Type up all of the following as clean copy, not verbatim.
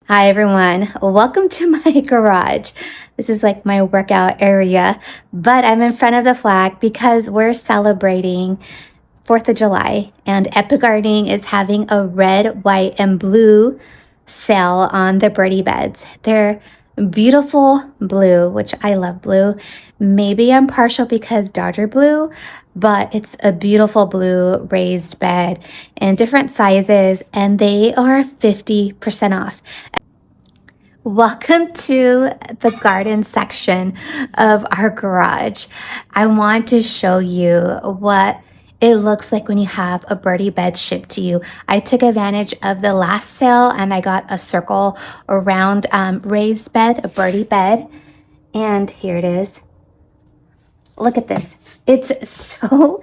Hi everyone, welcome to my garage. This is like my workout area, but I'm in front of the flag because we're celebrating 4th of July and Epic Gardening is having a red, white, and blue sale on the Birdie Beds. They're beautiful blue, which I love blue. Maybe I'm partial because Dodger blue, but it's a beautiful blue raised bed in different sizes and they are 50% off. Welcome to the garden section of our garage. I want to show you what it looks like when you have a birdie bed shipped to you. I took advantage of the last sale and I got a circle around raised bed, a birdie bed. And here it is. Look at this. It's so,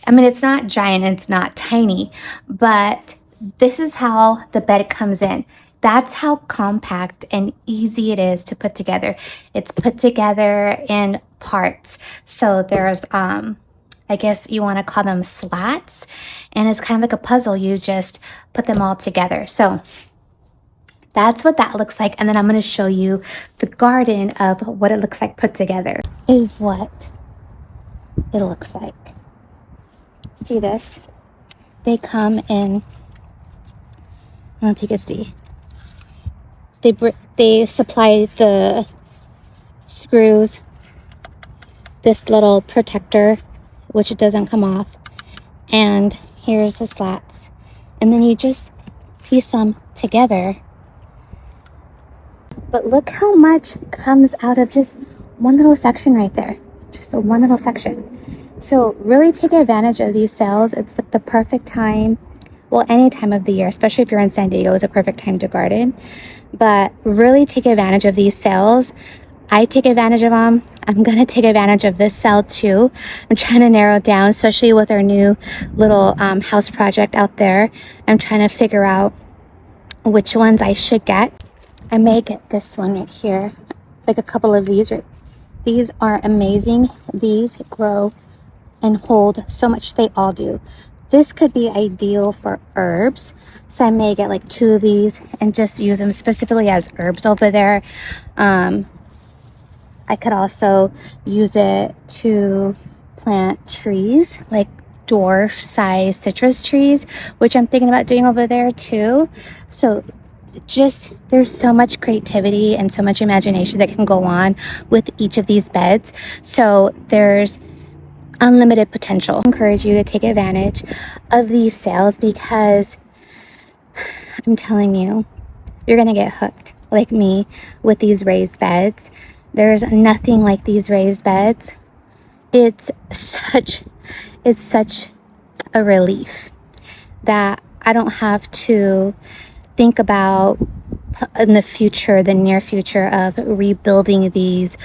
it's not giant, it's not tiny, but this is how the bed comes in. That's how compact and easy it is to put together. It's put together in parts. So there's, I guess you want to call them slats, and it's kind of like a puzzle. You just put them all together. So that's what that looks like. And then I'm going to show you the garden of what it looks like put together is what it looks like. See this? They come in, I don't know if you can see. They supply the screws, this little protector, which it doesn't come off, and here's the slats. And then you just piece them together. But look how much comes out of just one little section right there. Just one little section. So really take advantage of these sales. It's like the perfect time. Well, any time of the year, especially if you're in San Diego, is a perfect time to garden. But really take advantage of these sales. I take advantage of them. I'm going to take advantage of this sale too. I'm trying to narrow it down, especially with our new little house project out there. I'm trying to figure out which ones I should get. I may get this one right here, like a couple of these. These are amazing. These grow and hold so much. They all do. This could be ideal for herbs. So I may get like 2 of these and just use them specifically as herbs over there. I could also use it to plant trees, like dwarf-sized citrus trees, which I'm thinking about doing over there too. So just there's so much creativity and so much imagination that can go on with each of these beds. So there's unlimited potential. I encourage you to take advantage of these sales because I'm telling you, you're gonna get hooked like me with these raised beds. There's nothing like these raised beds. It's such a relief that I don't have to think about in the future, the near future, of rebuilding these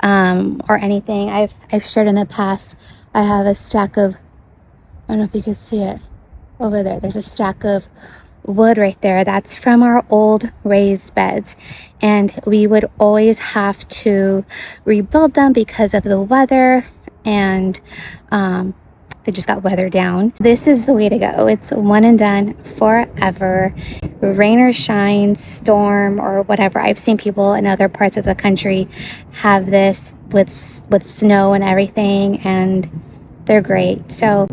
or anything. I've shared in the past, I have a stack of, I don't know if you can see it over there. There's a stack of wood right there. That's from our old raised beds. And we would always have to rebuild them because of the weather, and they just got weathered down. This is the way to go. It's one and done forever. Rain or shine, storm or whatever. I've seen people in other parts of the country have this with snow and everything, and they're great. So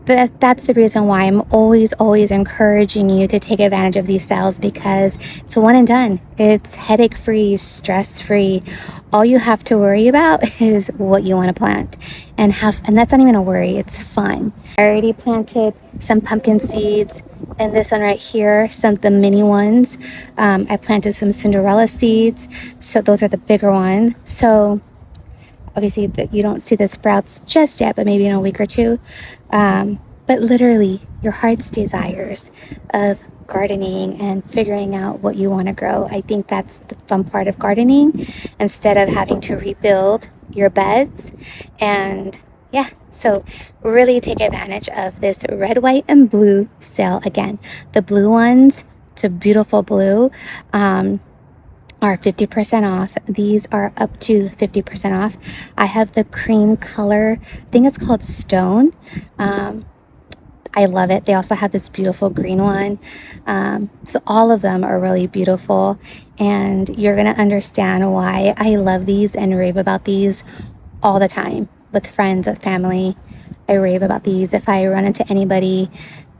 that's the reason why I'm always encouraging you to take advantage of these sales, because it's one and done. It's headache free, stress free. All you have to worry about is what you want to plant, and that's not even a worry. It's fun. I already planted some pumpkin seeds, and this one right here, some of the mini ones. I planted some Cinderella seeds, so those are the bigger ones. So obviously you don't see the sprouts just yet, but maybe in a week or two. But literally your heart's desires of gardening and figuring out what you want to grow. I think that's the fun part of gardening, instead of having to rebuild your beds. And yeah, so really take advantage of this red, white, and blue sale. Again, the blue ones, it's a beautiful blue, are 50% off. These are up to 50% off. I have the cream color, I think it's called Stone. I love it. They also have this beautiful green one. So all of them are really beautiful, and you're gonna understand why I love these and rave about these all the time with friends, with family. I rave about these. If I run into anybody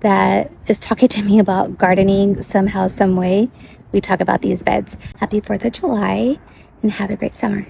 that is talking to me about gardening somehow, some way, we talk about these beds. Happy 4th of July and have a great summer.